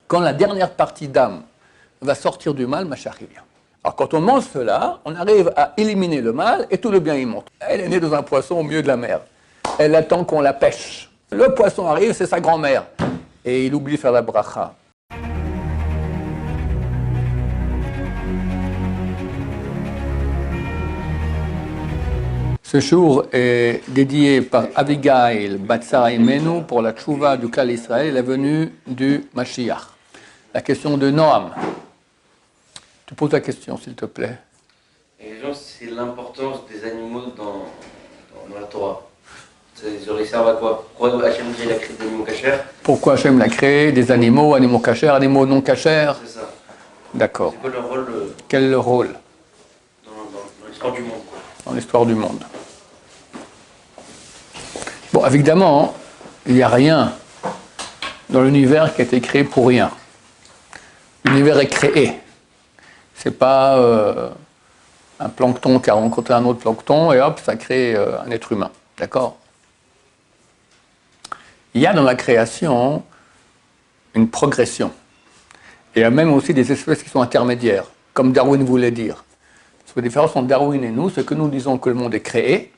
quand la dernière partie d'âme va sortir du mal, Mashiach vient. Alors quand on mange cela, on arrive à éliminer le mal et tout le bien y monte. Elle est née dans un poisson au milieu de la mer. Elle attend qu'on la pêche. Le poisson arrive, c'est sa grand-mère. Et il oublie de faire la bracha. Ce jour est dédié par Abigail Batsara Imenu pour la tchouva du Klal Israël, la venue du Mashiach. La question de Noam. Tu poses la question, s'il te plaît. Et c'est l'importance des animaux dans la Torah. Ils servent à quoi? Pourquoi Hachem a créé des animaux cachers? Pourquoi Hachem l'a créé? Des animaux cachers, animaux non cachers? C'est ça. D'accord. C'est quoi leur rôle Quel est le rôle? Dans l'histoire du monde, quoi. Dans l'histoire du monde. Bon, évidemment, il n'y a rien dans l'univers qui a été créé pour rien. L'univers est créé. C'est pas un plancton qui a rencontré un autre plancton et hop, ça crée un être humain. D'accord? Il y a dans la création une progression. Et il y a même aussi des espèces qui sont intermédiaires, comme Darwin voulait dire. Parce que la différence entre Darwin et nous, c'est que nous disons que le monde est créé,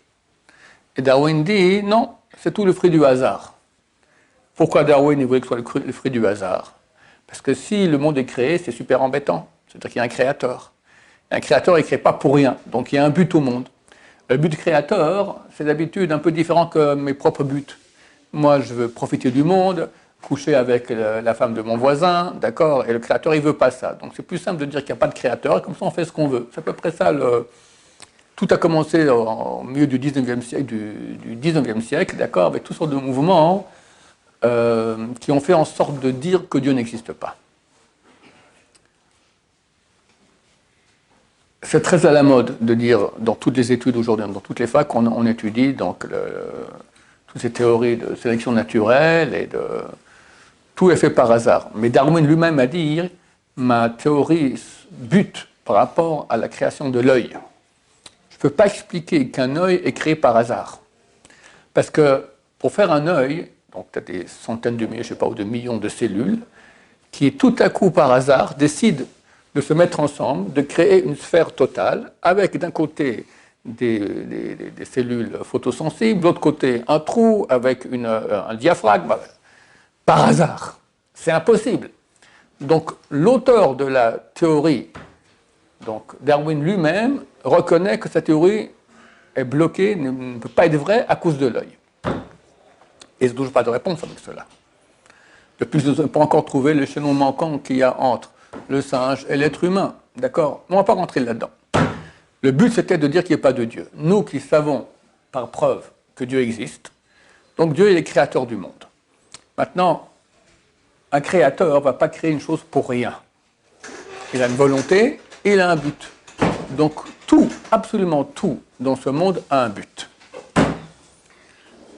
et Darwin dit non, c'est tout le fruit du hasard. Pourquoi Darwin voulait que ce soit le fruit du hasard? Parce que si le monde est créé, c'est super embêtant. C'est-à-dire qu'il y a un créateur. Et un créateur, il ne crée pas pour rien. Donc il y a un but au monde. Le but du créateur, c'est d'habitude un peu différent que mes propres buts. Moi, je veux profiter du monde, coucher avec la femme de mon voisin, d'accord? Et le créateur, il ne veut pas ça. Donc c'est plus simple de dire qu'il n'y a pas de créateur, et comme ça on fait ce qu'on veut. C'est à peu près ça. Tout a commencé au milieu du 19e siècle, d'accord, avec toutes sortes de mouvements qui ont fait en sorte de dire que Dieu n'existe pas. C'est très à la mode de dire, dans toutes les études aujourd'hui, dans toutes les facs, on étudie donc, toutes ces théories de sélection naturelle et de... Tout est fait par hasard. Mais Darwin lui-même a dit, ma théorie bute par rapport à la création de l'œil. Je ne peux pas expliquer qu'un œil est créé par hasard. Parce que pour faire un œil, donc tu as des centaines de milliers, je ne sais pas, ou de millions de cellules, qui tout à coup par hasard décident de se mettre ensemble, de créer une sphère totale, avec d'un côté des cellules photosensibles, de l'autre côté un trou avec un diaphragme, par hasard. C'est impossible. Donc l'auteur de la théorie, donc Darwin lui-même, reconnaît que sa théorie est bloquée, ne peut pas être vraie à cause de l'œil. Et il n'y a toujours pas de réponse avec cela. De plus, nous n'avons pas encore trouvé le chaînon manquant qu'il y a entre le singe et l'être humain. D'accord? On ne va pas rentrer là-dedans. Le but, c'était de dire qu'il n'y a pas de Dieu. Nous qui savons, par preuve, que Dieu existe, donc Dieu est le créateur du monde. Maintenant, un créateur ne va pas créer une chose pour rien. Il a une volonté et il a un but. Donc tout, absolument tout, dans ce monde a un but.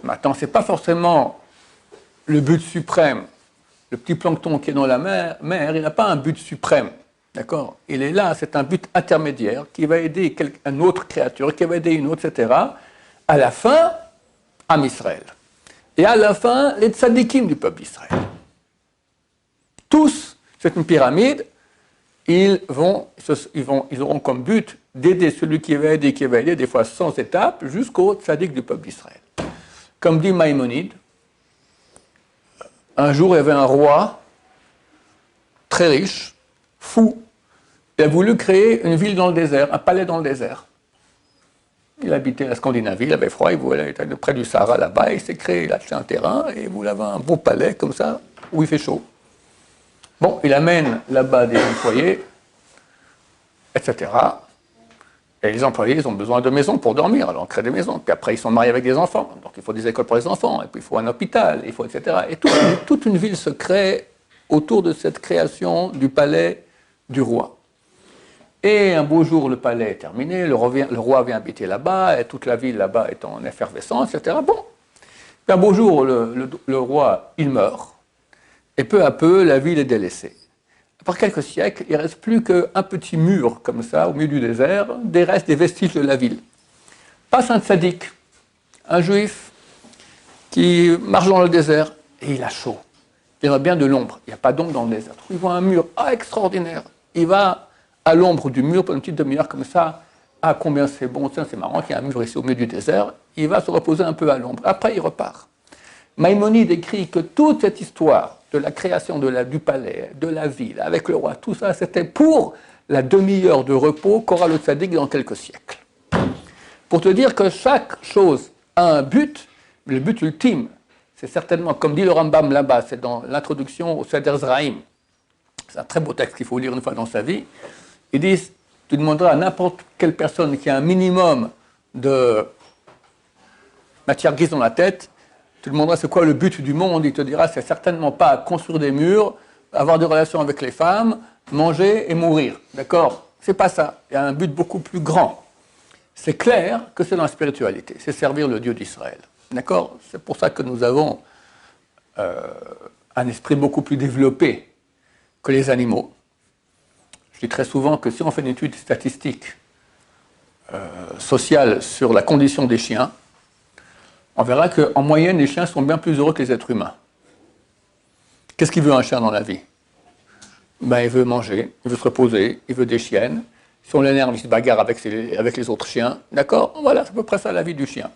Maintenant, ce n'est pas forcément le but suprême. Le petit plancton qui est dans la mer, il n'a pas un but suprême. D'accord? Il est là, c'est un but intermédiaire qui va aider une autre créature, qui va aider une autre, etc. À la fin, Am Israël. Et à la fin, les tzadikim du peuple d'Israël. Tous, c'est une pyramide, ils auront comme but d'aider celui qui va aider, des fois sans étapes, jusqu'au tzadik du peuple d'Israël. Comme dit Maïmonide, un jour, il y avait un roi très riche, fou. Il a voulu créer une ville dans le désert, un palais dans le désert. Il habitait la Scandinavie, il avait froid, il voulait être près du Sahara là-bas, il s'est créé, il a acheté un terrain et il voulait avoir un beau palais comme ça, où il fait chaud. Bon, il amène là-bas des employés, etc. Et les employés, ils ont besoin de maisons pour dormir, alors on crée des maisons. Puis après, ils sont mariés avec des enfants, donc il faut des écoles pour les enfants, et puis il faut un hôpital, il faut, etc. Et toute une ville se crée autour de cette création du palais du roi. Et un beau jour, le palais est terminé, le roi vient habiter là-bas, et toute la ville là-bas est en effervescence, etc. Bon, puis un beau jour, le roi, il meurt, et peu à peu, la ville est délaissée. Après quelques siècles, il ne reste plus qu'un petit mur, comme ça, au milieu du désert, des restes, des vestiges de la ville. Passe un tzaddik, un juif, qui marche dans le désert, et il a chaud. Il aimerait bien de l'ombre. Il n'y a pas d'ombre dans le désert. Il voit un mur extraordinaire. Il va à l'ombre du mur pour une petite demi-heure comme ça. Ah, combien c'est bon, tiens, c'est marrant qu'il y a un mur ici au milieu du désert. Il va se reposer un peu à l'ombre. Après, il repart. Maïmonide écrit que toute cette histoire de la création du palais, de la ville, avec le roi, tout ça, c'était pour la demi-heure de repos qu'aura le tzaddik dans quelques siècles. Pour te dire que chaque chose a un but, le but ultime, c'est certainement, comme dit le Rambam là-bas, c'est dans l'introduction au Seder Zraïm, c'est un très beau texte qu'il faut lire une fois dans sa vie, ils disent, tu demanderas à n'importe quelle personne qui a un minimum de matière grise dans la tête, tu demanderas c'est quoi le but du monde, il te dira c'est certainement pas construire des murs, avoir des relations avec les femmes, manger et mourir. D'accord? C'est pas ça. Il y a un but beaucoup plus grand. C'est clair que c'est dans la spiritualité, c'est servir le Dieu d'Israël. D'accord? C'est pour ça que nous avons un esprit beaucoup plus développé que les animaux. Je dis très souvent que si on fait une étude statistique sociale sur la condition des chiens, on verra qu'en moyenne, les chiens sont bien plus heureux que les êtres humains. Qu'est-ce qu'il veut un chien dans la vie? Ben, il veut manger, il veut se reposer, il veut des chiennes. Si on l'énerve, il se bagarre avec les autres chiens. D'accord? Voilà, c'est à peu près ça la vie du chien.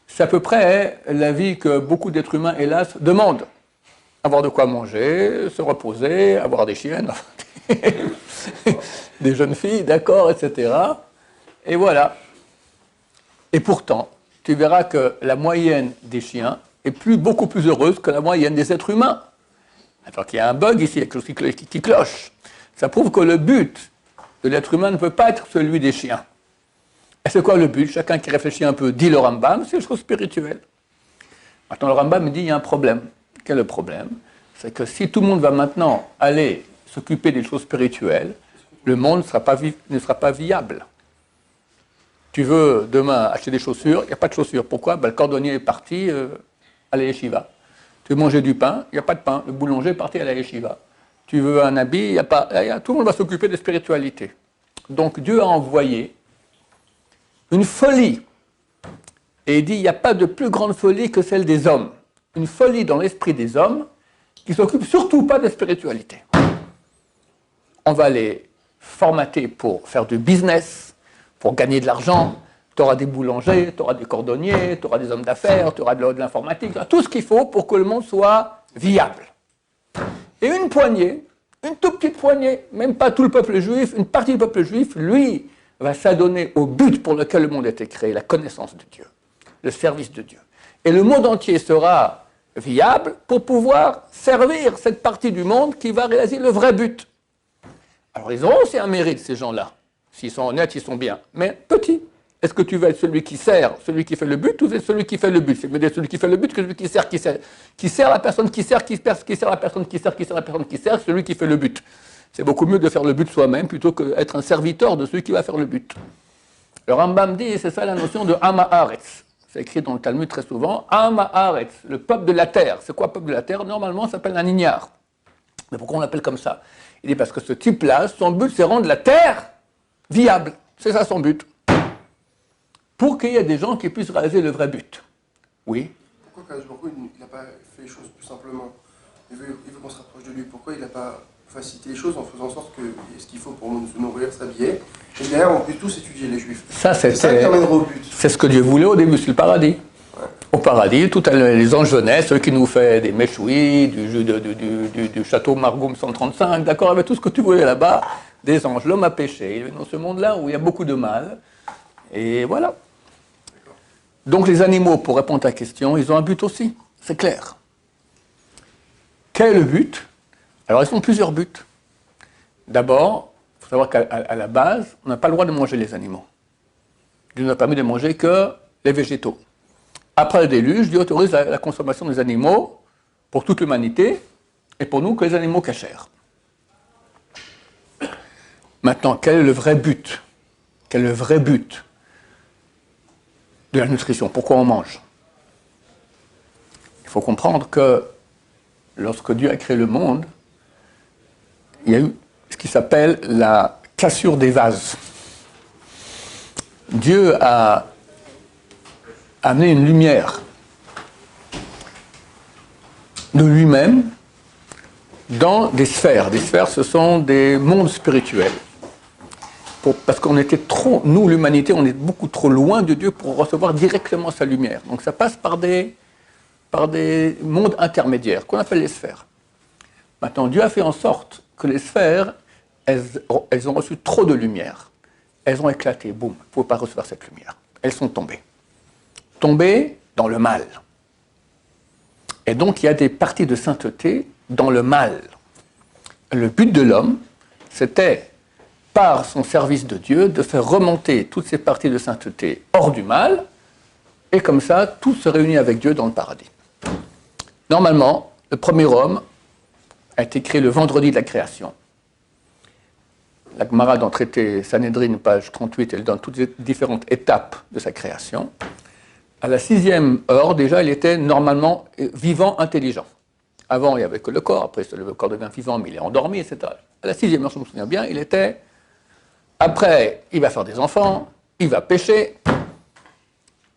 C'est à peu près la vie que beaucoup d'êtres humains, hélas, demandent. Avoir de quoi manger, se reposer, avoir des chiennes, des jeunes filles, d'accord, etc. Et voilà. Et pourtant, tu verras que la moyenne des chiens est beaucoup plus heureuse que la moyenne des êtres humains. Alors qu'il y a un bug ici, il y a quelque chose qui cloche. Ça prouve que le but de l'être humain ne peut pas être celui des chiens. Et c'est quoi le but? Chacun qui réfléchit un peu dit le Rambam, c'est une chose spirituelle. Maintenant, le Rambam dit il y a un problème. Quel est le problème? C'est que si tout le monde va maintenant aller s'occuper des choses spirituelles, le monde ne sera pas viable. Tu veux demain acheter des chaussures, il n'y a pas de chaussures. Pourquoi? Le cordonnier est parti à la yeshiva. Tu veux manger du pain, il n'y a pas de pain. Le boulanger est parti à la yeshiva. Tu veux un habit, il n'y a pas. Tout le monde va s'occuper des spiritualités. Donc Dieu a envoyé une folie. Et il dit, il n'y a pas de plus grande folie que celle des hommes. Une folie dans l'esprit des hommes qui ne s'occupent surtout pas de spiritualité. On va les formater pour faire du business, pour gagner de l'argent. Tu auras des boulangers, tu auras des cordonniers, tu auras des hommes d'affaires, tu auras de l'informatique, tout ce qu'il faut pour que le monde soit viable. Et une poignée, une toute petite poignée, même pas tout le peuple juif, une partie du peuple juif, lui, va s'adonner au but pour lequel le monde a été créé, la connaissance de Dieu, le service de Dieu. Et le monde entier sera viable pour pouvoir servir cette partie du monde qui va réaliser le vrai but. Alors ils auront aussi un mérite, ces gens-là. S'ils sont honnêtes, ils sont bien. Mais petit. Est-ce que tu veux être celui qui sert, celui qui fait le but, ou celui qui fait le but? C'est mieux d'être celui qui fait le but que celui qui sert, qui sert la personne qui sert, qui sert la personne qui sert, qui sert la personne qui sert, celui qui fait le but. C'est beaucoup mieux de faire le but soi-même plutôt qu'être un serviteur de celui qui va faire le but. Le Rambam dit, c'est ça la notion de Am Haaretz. C'est écrit dans le Talmud très souvent. Am Haaretz, le peuple de la terre. C'est quoi le peuple de la terre? Normalement, ça s'appelle un ignare. Mais pourquoi on l'appelle comme ça? Il dit parce que ce type-là, son but, c'est rendre la terre viable. C'est ça son but. Pour qu'il y ait des gens qui puissent réaliser le vrai but. Oui. Pourquoi Kadosh Baruch Hu, il n'a pas fait les choses plus simplement? Il veut qu'on se rapproche de lui. Pourquoi il n'a pas facilité les choses en faisant en sorte que ce qu'il faut pour nous se nourrir, s'habiller, et derrière on peut tous étudier les juifs. Ça, c'est ça qui amènera au but. C'est ce que Dieu voulait au début, c'est le paradis. Ouais. Au paradis, les anges venaient, ceux qui nous fait des méchouis, du château Margoum 135, d'accord, avec tout ce que tu voulais là-bas, des anges. L'homme a péché, il est dans ce monde-là où il y a beaucoup de mal, et voilà. Donc les animaux, pour répondre à ta question, ils ont un but aussi, c'est clair. Quel est le but? Alors ils ont plusieurs buts. D'abord, il faut savoir qu'à la base, on n'a pas le droit de manger les animaux. Dieu nous a permis de manger que les végétaux. Après le déluge, Dieu autorise la consommation des animaux pour toute l'humanité et pour nous que les animaux cachèrent. Maintenant, quel est le vrai but? Quel est le vrai but de la nutrition? Pourquoi on mange? Il faut comprendre que lorsque Dieu a créé le monde, il y a eu ce qui s'appelle la cassure des vases. Dieu a amené une lumière de lui-même dans des sphères. Des sphères, ce sont des mondes spirituels. Parce qu'on était trop, nous, l'humanité, on est beaucoup trop loin de Dieu pour recevoir directement sa lumière. Donc ça passe par des mondes intermédiaires, qu'on appelle les sphères. Maintenant, Dieu a fait en sorte que les sphères, elles ont reçu trop de lumière. Elles ont éclaté, boum, il ne faut pas recevoir cette lumière. Elles sont tombées. Tombées dans le mal. Et donc, il y a des parties de sainteté dans le mal. Le but de l'homme, c'était, par son service de Dieu, de faire remonter toutes ces parties de sainteté hors du mal, et comme ça, tout se réunit avec Dieu dans le paradis. Normalement, le premier homme a été créé le vendredi de la création. La Gemara, dans le traité Sanhedrin, page 38, elle donne toutes les différentes étapes de sa création. À la 6e heure, déjà, il était normalement vivant, intelligent. Avant, il n'y avait que le corps, après, le corps devient vivant, mais il est endormi, etc. À la 6e heure, je me souviens bien, il était... Après, il va faire des enfants, il va pécher,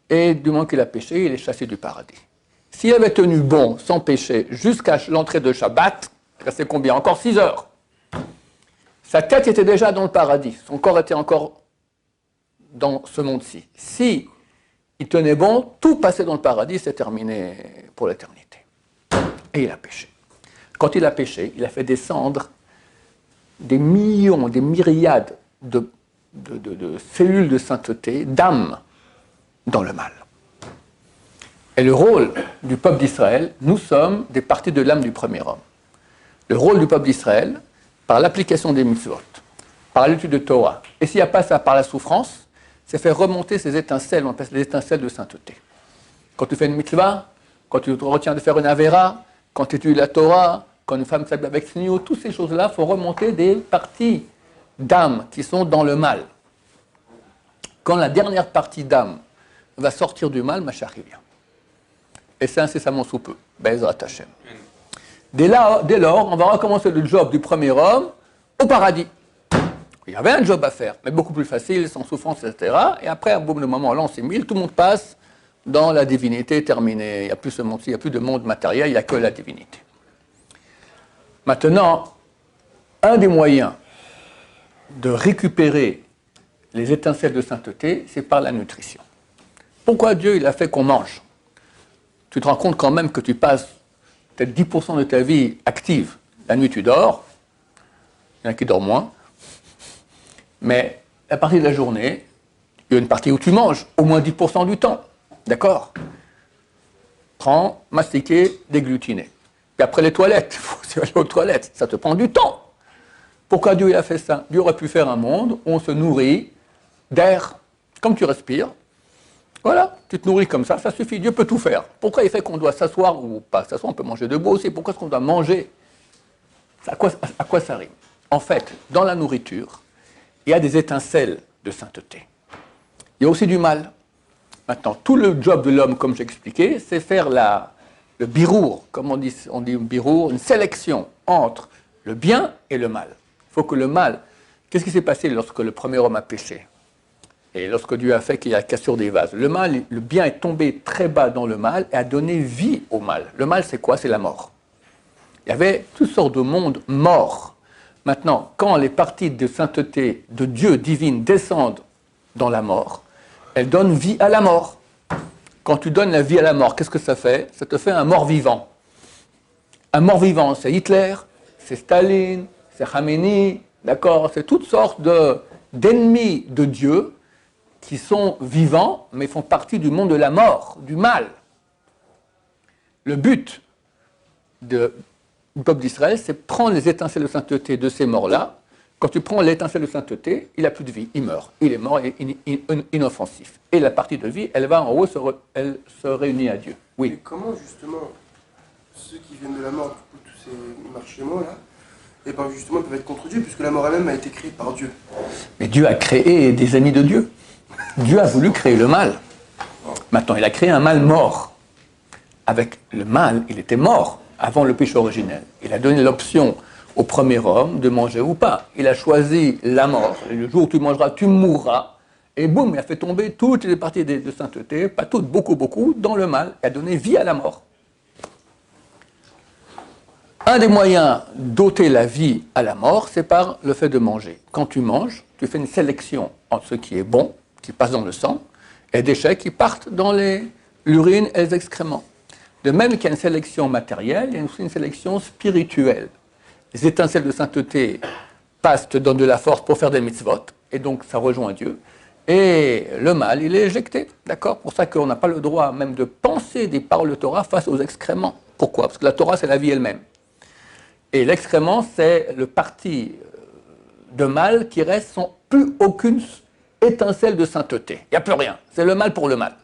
et du moment qu'il a péché, il est chassé du paradis. S'il avait tenu bon, sans péché, jusqu'à l'entrée de Shabbat, c'est combien? Encore 6 heures. Sa tête était déjà dans le paradis, son corps était encore dans ce monde-ci. Si il tenait bon, tout passait dans le paradis, c'est terminé pour l'éternité. Et il a péché. Quand il a péché, il a fait descendre des millions, des myriades de cellules de sainteté, d'âmes, dans le mal. Et le rôle du peuple d'Israël, nous sommes des parties de l'âme du premier homme. Le rôle du peuple d'Israël, par l'application des mitzvot, par l'étude de Torah, et s'il n'y a pas ça par la souffrance, c'est faire remonter ces étincelles, on appelle les étincelles de sainteté. Quand tu fais une mitzvah, quand tu te retiens de faire une avéra, quand tu étudies la Torah, quand une femme s'habille avec snio, toutes ces choses-là font remonter des parties d'âme qui sont dans le mal. Quand la dernière partie d'âme va sortir du mal, Mashiach vient. Et c'est incessamment sous peu. Be'ezrat Hashem. Dès lors, on va recommencer le job du premier homme au paradis. Il y avait un job à faire, mais beaucoup plus facile, sans souffrance, etc. Et après, au bout d'un moment, l'an 6000, tout le monde passe dans la divinité terminée. Il n'y a plus ce monde-ci, il n'y a plus de monde matériel, il n'y a que la divinité. Maintenant, un des moyens de récupérer les étincelles de sainteté, c'est par la nutrition. Pourquoi Dieu il a fait qu'on mange? Tu te rends compte quand même que tu passes peut-être 10% de ta vie active. La nuit, tu dors. Il y en a qui dorment moins. Mais la partie de la journée, il y a une partie où tu manges, au moins 10% du temps. D'accord? Prends, mastiquer, déglutiner. Puis après les toilettes, il faut aller aux toilettes. Ça te prend du temps. Pourquoi Dieu a fait ça? Dieu aurait pu faire un monde où on se nourrit d'air, comme tu respires. Voilà, tu te nourris comme ça suffit, Dieu peut tout faire. Pourquoi il fait qu'on doit s'asseoir ou pas s'asseoir, on peut manger debout aussi, pourquoi est-ce qu'on doit manger? À quoi ça rime? En fait, dans la nourriture, il y a des étincelles de sainteté. Il y a aussi du mal. Maintenant, tout le job de l'homme, comme j'ai expliqué, c'est faire le birour, comme on dit birour, une sélection entre le bien et le mal. Il faut que le mal... Qu'est-ce qui s'est passé lorsque le premier homme a péché? Et lorsque Dieu a fait qu'il y a la cassure des vases, le bien est tombé très bas dans le mal et a donné vie au mal. Le mal, c'est quoi? C'est la mort. Il y avait toutes sortes de mondes morts. Maintenant, quand les parties de sainteté de Dieu divine descendent dans la mort, elles donnent vie à la mort. Quand tu donnes la vie à la mort, qu'est-ce que ça fait? Ça te fait un mort-vivant. Un mort-vivant, c'est Hitler, c'est Staline, c'est Khamenei, d'accord? C'est toutes sortes d'ennemis de Dieu qui sont vivants, mais font partie du monde de la mort, du mal. Le but du peuple d'Israël, c'est prendre les étincelles de sainteté de ces morts-là. Quand tu prends l'étincelle de sainteté, il n'a plus de vie, il meurt. Il est mort et inoffensif. Et la partie de vie, elle va en haut, elle se réunit à Dieu. Oui. Et comment justement, ceux qui viennent de la mort, tous ces marchéments-là, et bien justement, ils peuvent être contre Dieu, puisque la mort elle-même a été créée par Dieu. Mais Dieu a créé des ennemis de Dieu. Dieu a voulu créer le mal. Maintenant, il a créé un mal mort. Avec le mal, il était mort avant le péché originel. Il a donné l'option au premier homme de manger ou pas. Il a choisi la mort. Et le jour où tu mangeras, tu mourras. Et boum, il a fait tomber toutes les parties de sainteté, pas toutes, beaucoup, dans le mal, et a donné vie à la mort. Un des moyens d'ôter la vie à la mort, c'est par le fait de manger. Quand tu manges, tu fais une sélection entre ce qui est bon, qui passe dans le sang, et des déchets qui partent dans l'urine et les excréments. De même qu'il y a une sélection matérielle, il y a aussi une sélection spirituelle. Les étincelles de sainteté passent, te donnent de la force pour faire des mitzvot, et donc ça rejoint Dieu. Et le mal, il est éjecté, d'accord? Pour ça qu'on n'a pas le droit même de penser des paroles de Torah face aux excréments. Pourquoi? Parce que la Torah, c'est la vie elle-même. Et l'excrément, c'est le parti de mal qui reste sans plus aucune étincelle de sainteté. Il n'y a plus rien. C'est le mal pour le mal.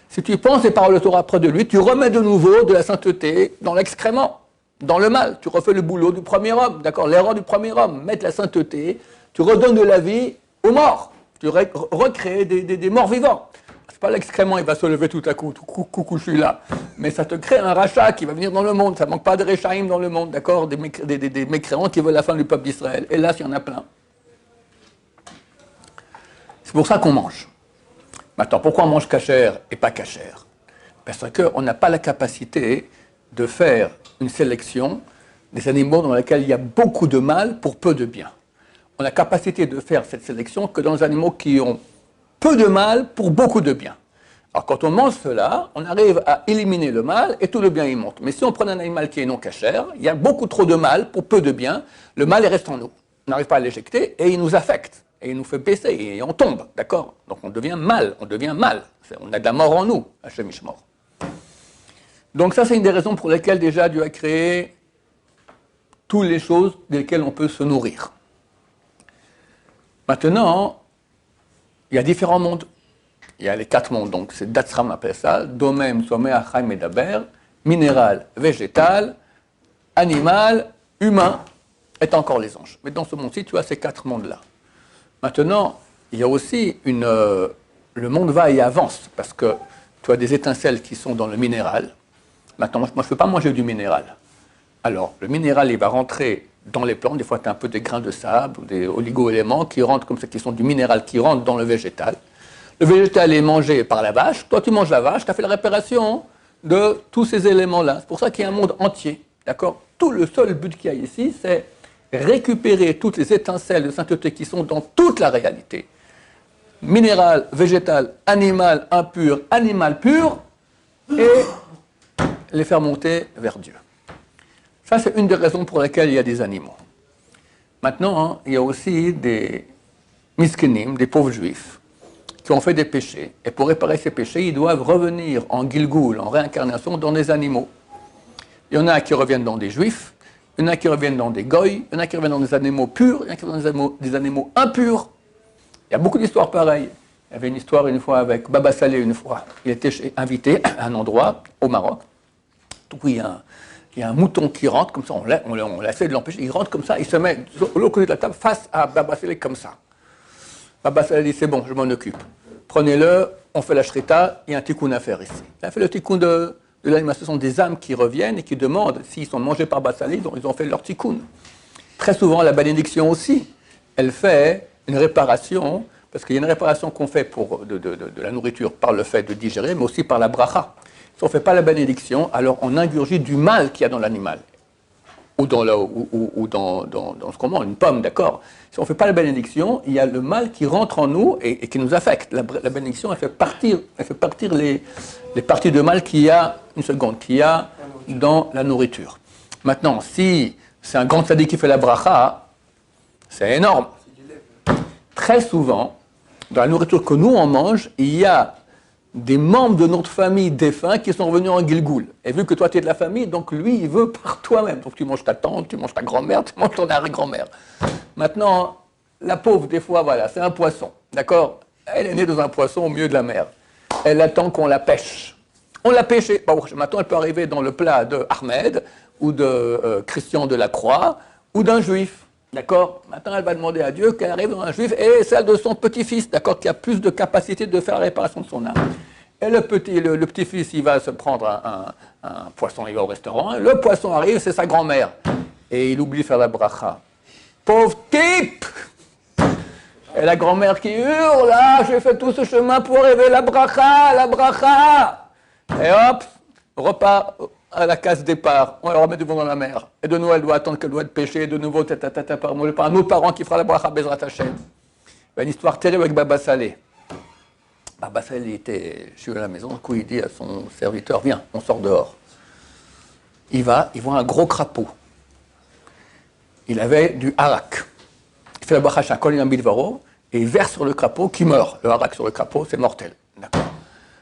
Si tu penses des paroles de Torah près de lui, tu remets de nouveau de la sainteté dans l'excrément, dans le mal. Tu refais le boulot du premier homme, d'accord? L'erreur du premier homme, mettre la sainteté, tu redonnes de la vie aux morts. Tu recrées des morts vivants. C'est pas l'excrément, il va se lever tout à coup, coucou, je suis là. Mais ça te crée un rachat qui va venir dans le monde. Ça ne manque pas de réchaïm dans le monde, d'accord? Des mécréants qui veulent la fin du peuple d'Israël. Et là, il y en a plein. C'est pour ça qu'on mange. Maintenant, pourquoi on mange cachère et pas cachère? Parce qu'on n'a pas la capacité de faire une sélection des animaux dans lesquels il y a beaucoup de mal pour peu de bien. On a la capacité de faire cette sélection que dans les animaux qui ont peu de mal pour beaucoup de bien. Alors quand on mange cela, on arrive à éliminer le mal et tout le bien y monte. Mais si on prend un animal qui est non cachère, il y a beaucoup trop de mal pour peu de bien, le mal il reste en nous. On n'arrive pas à l'éjecter et il nous affecte. Et il nous fait baisser et on tombe, d'accord? Donc on devient mal, on devient mal. On a de la mort en nous, Hachem Ishmor. Donc ça c'est une des raisons pour lesquelles déjà Dieu a créé toutes les choses desquelles on peut se nourrir. Maintenant, il y a différents mondes. Il y a les 4 mondes, donc c'est Datsram appelle ça, Domem, Someh, Achaim, Medaber, minéral, végétal, animal, humain, et encore les anges. Mais dans ce monde-ci, tu as ces 4 mondes-là. Maintenant, il y a aussi le monde va et avance, parce que tu as des étincelles qui sont dans le minéral. Maintenant, moi je ne peux pas manger du minéral. Alors, le minéral, il va rentrer dans les plantes, des fois tu as un peu des grains de sable ou des oligo-éléments qui rentrent comme ça, qui sont du minéral, qui rentrent dans le végétal. Le végétal est mangé par la vache, toi tu manges la vache, tu as fait la réparation de tous ces éléments-là. C'est pour ça qu'il y a un monde entier, d'accord? Tout le seul but qu'il y a ici, c'est récupérer toutes les étincelles de sainteté qui sont dans toute la réalité. Minéral, végétal, animal impur, animal pur, et les faire monter vers Dieu. Ça, c'est une des raisons pour lesquelles il y a des animaux. Maintenant, il y a aussi des miskenim, des pauvres juifs, qui ont fait des péchés. Et pour réparer ces péchés, ils doivent revenir en Gilgoul, en réincarnation, dans des animaux. Il y en a qui reviennent dans des juifs, il y en a qui reviennent dans des goïs, il y en a qui reviennent dans des animaux purs, il y en a qui reviennent dans des animaux impurs. Il y a beaucoup d'histoires pareilles. Il y avait une histoire une fois avec Baba Saleh, une fois. Il était invité à un endroit, au Maroc, où il y a un mouton qui rentre, comme ça, on essaie de l'empêcher, il rentre comme ça, il se met de l'autre côté de la table, face à Baba Saleh, comme ça. Baba Saleh dit, c'est bon, je m'en occupe. Prenez-le, on fait la shrita, il y a un tikkun à faire ici. Il a fait le tikkun de l'animation. Ce sont des âmes qui reviennent et qui demandent, s'ils sont mangés par Baba Saleh, ils ont fait leur tikkun. Très souvent, la bénédiction aussi, elle fait une réparation, parce qu'il y a une réparation qu'on fait de la nourriture par le fait de digérer, mais aussi par la bracha. Si on ne fait pas la bénédiction, alors on ingurgite du mal qu'il y a dans l'animal. Ou dans ce qu'on mange, une pomme, d'accord. Si on ne fait pas la bénédiction, il y a le mal qui rentre en nous et qui nous affecte. La bénédiction, elle fait partir les parties de mal qu'il y a dans la nourriture. Maintenant, si c'est un grand tzaddik qui fait la bracha, c'est énorme. Très souvent, dans la nourriture que nous on mange, il y a des membres de notre famille défunts qui sont revenus en Gilgoul. Et vu que toi tu es de la famille, donc lui il veut par toi-même. Donc tu manges ta tante, tu manges ta grand-mère, tu manges ton arrière-grand-mère. Maintenant, la pauvre, des fois, voilà, c'est un poisson, d'accord? Elle est née dans un poisson au milieu de la mer. Elle attend qu'on la pêche. On l'a pêchée. Bon, maintenant elle peut arriver dans le plat de Ahmed, ou de Christian de la Croix, ou d'un juif. D'accord? Maintenant, elle va demander à Dieu qu'elle arrive dans un juif et celle de son petit-fils, d'accord, qui a plus de capacité de faire la réparation de son âme. Et le petit-fils, il va se prendre un poisson, il va au restaurant. Le poisson arrive, c'est sa grand-mère. Et il oublie de faire la bracha. Pauvre type! Et la grand-mère qui hurle, là, j'ai fait tout ce chemin pour arriver la bracha! Et hop, repas à la case départ, on la remet devant dans la mer. Et de nouveau, elle doit attendre qu'elle doit être pêchée. Et de nouveau, par un autre parent qui fera la bracha Bezrat Hashem. Il y a une histoire terrible avec Baba Saleh. Baba Saleh était chez lui à la maison. Du coup, il dit à son serviteur, viens, on sort dehors. Il voit un gros crapaud. Il avait du harak. Il fait la bracha Shakol Inam Bilvaro et il verse sur le crapaud qui meurt. Le harak sur le crapaud, c'est mortel. D'accord.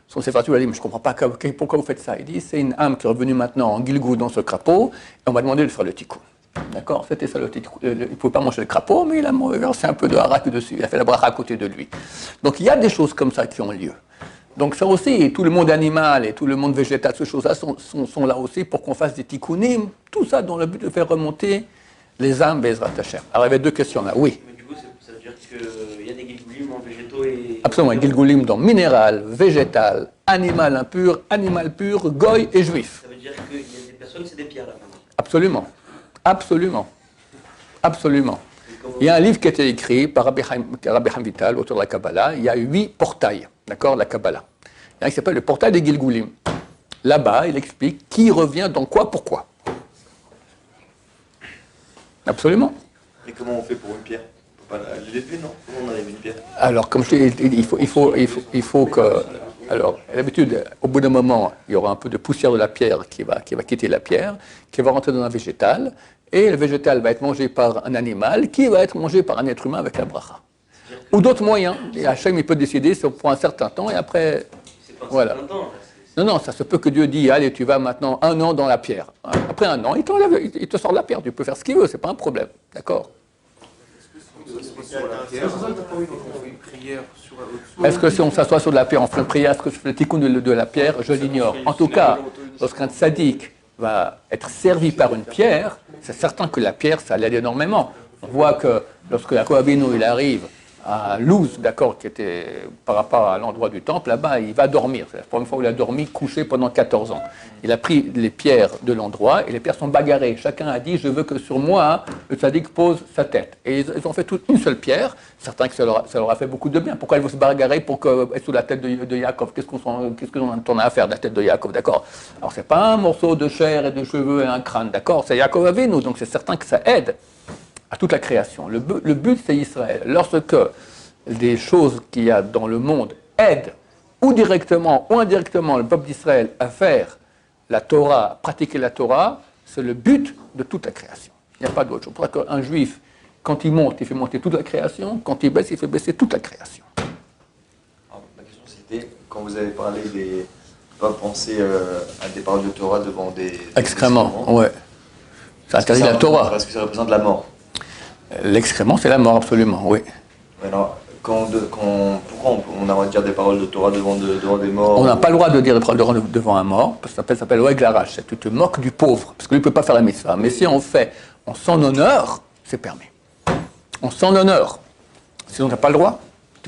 Son séfartu lui a dit, mais je ne comprends pas pourquoi vous faites ça. Il dit, c'est une âme qui est revenue maintenant en Gilgou dans ce crapaud, et on m'a demandé de faire le tikkun. D'accord. C'était ça le tikkun. Il ne pouvait pas manger le crapaud, mais il a versé un peu de harak dessus. Il a fait la bracha à côté de lui. Donc il y a des choses comme ça qui ont lieu. Donc ça aussi, tout le monde animal et tout le monde végétal, ces choses-là sont là aussi pour qu'on fasse des tikkunim, tout ça dans le but de faire remonter les âmes Bezrat Hashem. Alors il y avait deux questions là, oui. Mais du coup, ça veut dire qu'il y a des Gilgulim en végétaux et... Absolument, Gilgulim dans minéral, végétal, animal impur, animal pur, goy et juif. Ça veut dire qu'il y a des personnes, c'est des pierres là maintenant. Absolument, absolument, absolument. Il y a un livre qui a été écrit par Rabbi Chaim Vital, autour de la Kabbalah. Il y a 8 portails, d'accord, la Kabbalah. Il y a un qui s'appelle le portail des Gilgulim. Là-bas, il explique qui revient dans quoi, pourquoi. Absolument. Et comment on fait pour une pierre? On ne peut pas l'élever, non? Comment on enlève une pierre? Alors, comme je dis, il faut que... Alors, d'habitude, au bout d'un moment, il y aura un peu de poussière de la pierre qui va quitter la pierre, qui va rentrer dans un végétal, et le végétal va être mangé par un animal, qui va être mangé par un être humain avec la bracha. Ou d'autres moyens. Et Hachem, il peut décider pour un certain temps, et après... C'est pas voilà. un certain temps. Non, ça se peut que Dieu dise, allez, tu vas maintenant 1 an dans la pierre. Après 1 an, il te sort de la pierre, tu peux faire ce qu'il veut, c'est pas un problème, d'accord? Est-ce que si on s'assoit sur de la pierre, on fait une prière, est-ce que je fais le tikkun de la pierre? Je l'ignore. En tout cas, lorsqu'un tzaddik va être servi par une pierre, c'est certain que la pierre, ça l'aide énormément. On voit que lorsque Yaakov Avinu, il arrive à Luz, d'accord, qui était par rapport à l'endroit du temple, là-bas, il va dormir. C'est la première fois où il a dormi couché pendant 14 ans. Il a pris les pierres de l'endroit et les pierres sont bagarrées. Chacun a dit, je veux que sur moi, le tzaddik pose sa tête. Et ils ont fait toute une seule pierre. Certains que ça leur a fait beaucoup de bien. Pourquoi ils vont se bagarrer pour être sous la tête de Yaakov? Qu'est-ce qu'on a à faire de la tête de Yaakov, d'accord? Alors, c'est pas un morceau de chair et de cheveux et un crâne, d'accord? C'est Yaakov Avinu, donc c'est certain que ça aide à toute la création. Le but, c'est Israël. Lorsque des choses qu'il y a dans le monde aident, ou directement ou indirectement, le peuple d'Israël à faire la Torah, à pratiquer la Torah, c'est le but de toute la création. Il n'y a pas d'autre chose. C'est pour ça qu'un juif, quand il monte, il fait monter toute la création. Quand il baisse, il fait baisser toute la création. Alors, ma question, c'était, quand vous avez parlé des... pas penser à des paroles de Torah devant des Excréments, ouais. Ça interdit la Torah. Parce que ça représente la mort. L'excrément, c'est la mort, absolument, oui. Alors, pourquoi on a le droit de dire des paroles de Torah devant des morts? On n'a pas le droit de dire des paroles devant un mort, parce que ça s'appelle Oeg Larash. Tu te moques du pauvre, parce que lui ne peut pas faire la mitzvah. Mais si on fait en son honneur, c'est permis. En son honneur. Sinon, tu n'as pas le droit.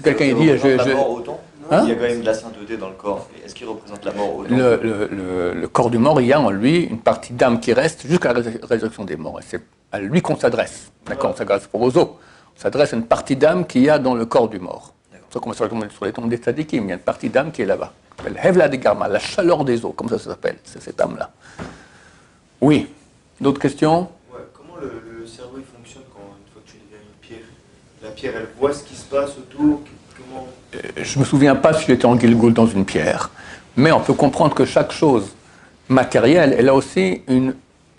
Quelqu'un dit... La mort autant Hein? Il y a quand même de la sainteté dans le corps. Est-ce qu'il représente la mort autant? Le corps du mort, il y a en lui une partie d'âme qui reste jusqu'à la résurrection des morts. Et c'est à lui qu'on s'adresse. D'accord, on s'adresse pour aux os. On s'adresse à une partie d'âme qu'il y a dans le corps du mort. C'est pour ça qu'on va sur les tombes des tzadikim. Il y a une partie d'âme qui est là-bas. Elle Hevla de Garma, la chaleur des os, comme ça s'appelle. C'est cette âme-là. Oui. D'autres questions? Ouais, comment le cerveau il fonctionne quand une fois que tu deviens une pierre? La pierre, elle voit ce qui se passe autour. Comment... Je ne me souviens pas si j'étais en Gilgul dans une pierre, mais on peut comprendre que chaque chose matérielle, elle a aussi une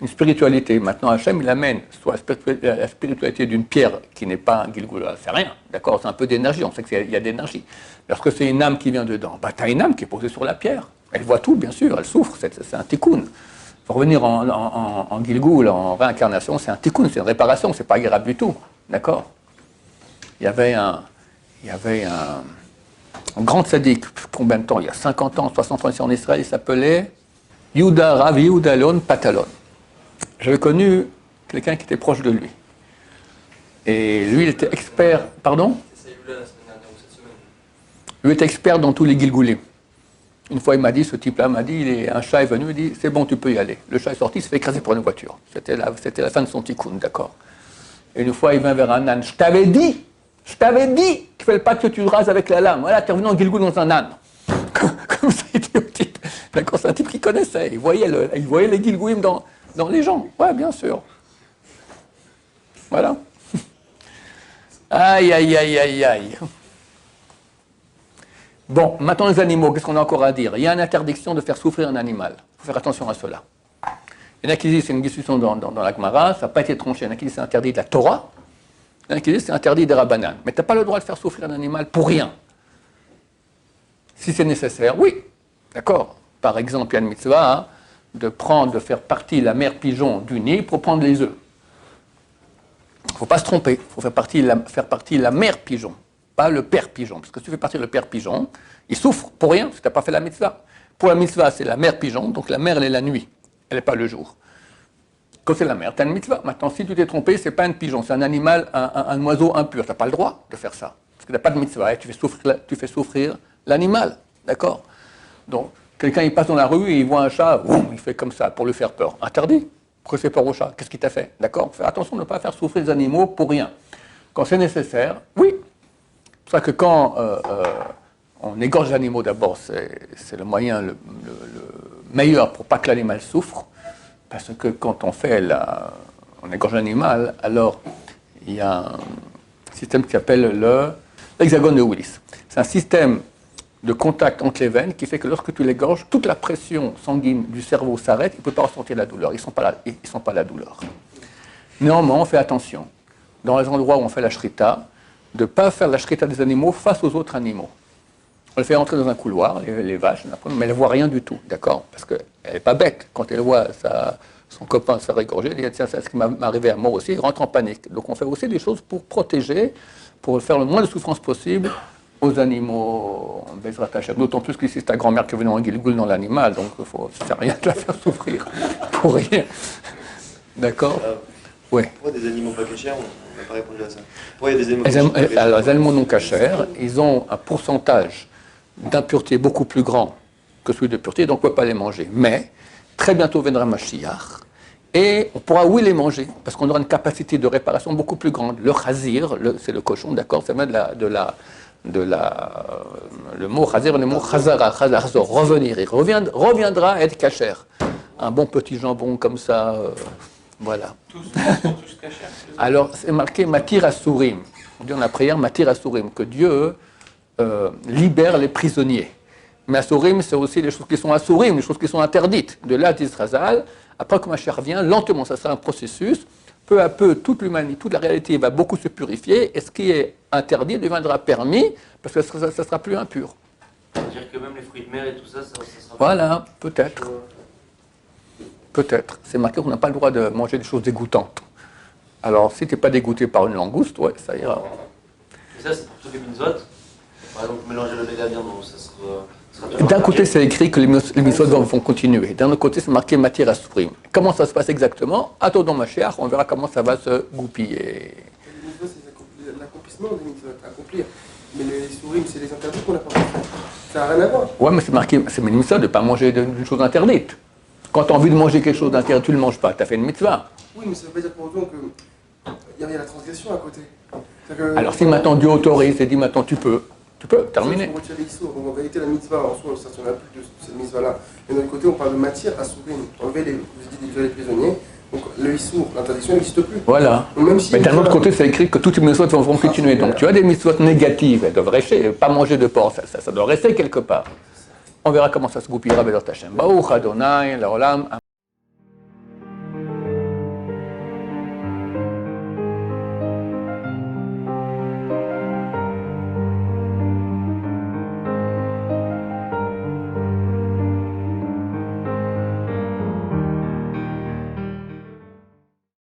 spiritualité. Maintenant, Hachem, il amène soit la spiritualité d'une pierre qui n'est pas un Gilgul, c'est rien, d'accord, c'est un peu d'énergie, on sait qu'il y a d'énergie. Lorsque c'est une âme qui vient dedans, tu as une âme qui est posée sur la pierre. Elle voit tout, bien sûr, elle souffre, c'est un tikkun. Pour revenir en Gilgul, en réincarnation, c'est un tikkun, c'est une réparation, c'est pas grave du tout, d'accord. Il y avait un grand tzaddik, combien de temps? Il y a 50 ans, 60 ans ici en Israël, il s'appelait Yehuda Rav Yehuda Alon Patalon. J'avais connu quelqu'un qui était proche de lui. Et lui, il était expert... Pardon? Lui était expert dans tous les Gilgulim. Une fois, il m'a dit, ce type-là m'a dit, un chat est venu, il dit, c'est bon, tu peux y aller. Le chat est sorti, il s'est fait écraser par une voiture. C'était la fin de son tikkun, d'accord. Et une fois, il vint vers un âne. Je t'avais dit qu'il ne fallait pas que tu rases avec la lame. Voilà, tu es revenu en Gilgul dans un âne. Comme ça, il dit au type, D'accord, c'est un type qui connaissait. Il voyait les Gilgouim dans les gens. Ouais, bien sûr. Voilà. Aïe, aïe, aïe, aïe, aïe. Bon, maintenant les animaux, qu'est-ce qu'on a encore à dire? Il y a une interdiction de faire souffrir un animal. Il faut faire attention à cela. Il y en a qui disent, c'est une discussion dans la Gemara, ça n'a pas été tranché. Il y en a qui disent c'est interdit de la Torah. Il y en a qui disent c'est interdit des Rabbanan. Mais tu n'as pas le droit de faire souffrir un animal pour rien. Si c'est nécessaire, oui. D'accord. Par exemple, il y a une mitzvah de faire partie la mère pigeon du nid pour prendre les œufs. Il ne faut pas se tromper. Il faut faire partie la mère pigeon, pas le père pigeon. Parce que si tu fais partie le père pigeon, il souffre pour rien, si tu n'as pas fait la mitzvah. Pour la mitzvah, c'est la mère pigeon, donc la mère, elle est la nuit. Elle n'est pas le jour. Quand c'est la mère, tu as une mitzvah. Maintenant, si tu t'es trompé, ce n'est pas un pigeon, c'est un animal, un oiseau impur. Tu n'as pas le droit de faire ça. Parce que tu n'as pas de mitzvah et tu fais souffrir l'animal. D'accord? Donc, quelqu'un il passe dans la rue et il voit un chat, il fait comme ça pour lui faire peur. Interdit. Pourquoi il fait peur au chat? Qu'est-ce qu'il t'a fait? D'accord? Fais attention de ne pas faire souffrir les animaux pour rien. Quand c'est nécessaire, oui. C'est pour ça que quand on égorge l'animal d'abord, c'est le moyen le meilleur pour pas que l'animal souffre. Parce que quand on on égorge l'animal, alors il y a un système qui s'appelle l'hexagone de Willis. C'est un système de contact entre les veines qui fait que lorsque tu l'égorges, toute la pression sanguine du cerveau s'arrête, il ne peut pas ressentir la douleur, ils ne sont pas la douleur. Néanmoins, on fait attention, dans les endroits où on fait la shrita, de ne pas faire la shrita des animaux face aux autres animaux. On les fait entrer dans un couloir, les vaches, mais elles ne voient rien du tout, d'accord? Parce qu'elle n'est pas bête. Quand elle voit son copain se régorger, elle dit tiens, c'est ce qui m'est arrivé à moi aussi, il rentre en panique. Donc on fait aussi des choses pour protéger, pour faire le moins de souffrance possible aux animaux, Bezrat Hashem. D'autant plus qu'ici c'est ta grand-mère qui est venue en Gilgoul dans l'animal, donc ça ne sert à rien de la faire souffrir pour rien. D'accord? Oui. Pourquoi des animaux pas cachers? On n'a pas répondu à ça. Pourquoi il y a des animaux pas cachers? Alors, les animaux non cachers, ils ont un pourcentage d'impureté beaucoup plus grand que celui de pureté, donc on ne peut pas les manger. Mais, très bientôt viendra Mashiach, et on pourra, oui, les manger, parce qu'on aura une capacité de réparation beaucoup plus grande. Le chazir, c'est le cochon, d'accord, ça vient le mot chazir, le mot chazara, revenir, il reviendra à être kasher. Un bon petit jambon comme ça, voilà. Tous cachers. Alors, c'est marqué Matir Asurim. On dit dans la prière Matir Asurim, que Dieu libère les prisonniers. Mais Asurim, c'est aussi les choses qui sont Asurim, les choses qui sont interdites. De là, d'Israël, après que Mashiach revient, lentement, ça sera un processus. Peu à peu, toute l'humanité, toute la réalité va beaucoup se purifier, et ce qui est interdit deviendra permis, parce que ça ne sera plus impur. C'est-à-dire que même les fruits de mer et tout ça, ça sera... Voilà, peut-être. Peut-être. C'est marqué qu'on n'a pas le droit de manger des choses dégoûtantes. Alors, si tu n'es pas dégoûté par une langouste, ouais, ça ira. Et ça, c'est pour tous les mitzvot. Par exemple, mélanger le lait et la viande, ça sera D'un côté, c'est écrit que les mitzvot vont continuer. D'un autre côté, c'est marqué matière à souffrir. Comment ça se passe exactement? Attendons Mashiach, on verra comment ça va se goupiller. Les mitzvot, c'est l'accomplissement des mitzvot, accomplir. Mais les souris, c'est les interdits qu'on n'a pas fait. Ça n'a rien à voir. Ouais, mais c'est marqué, c'est une mitzvah de ne pas manger d'une chose interdite. Quand tu as envie de manger quelque chose d'interdit, tu ne le manges pas, tu as fait une mitzvah. Oui, mais ça ne veut pas dire pour autant qu'il y a la transgression à côté. Alors si maintenant Dieu autorise et dit maintenant tu peux terminer. On retire les issours. Donc en réalité, la mitzvah, en soi, ça ne plus de cette mitzvah-là. Mais d'un autre côté, on parle de matière à sourir. Enlever les prisonniers. Donc le issour, l'interdiction n'existe plus. Voilà. Même si mais d'un autre côté, c'est écrit que toutes les mitzvot vont continuer. Donc tu as des mitzvot négatives, elles doivent rester, pas manger de porc, ça doit rester quelque part. On verra comment ça se goupillera, Bézat Hashem. Baruch Adonai, l'olam.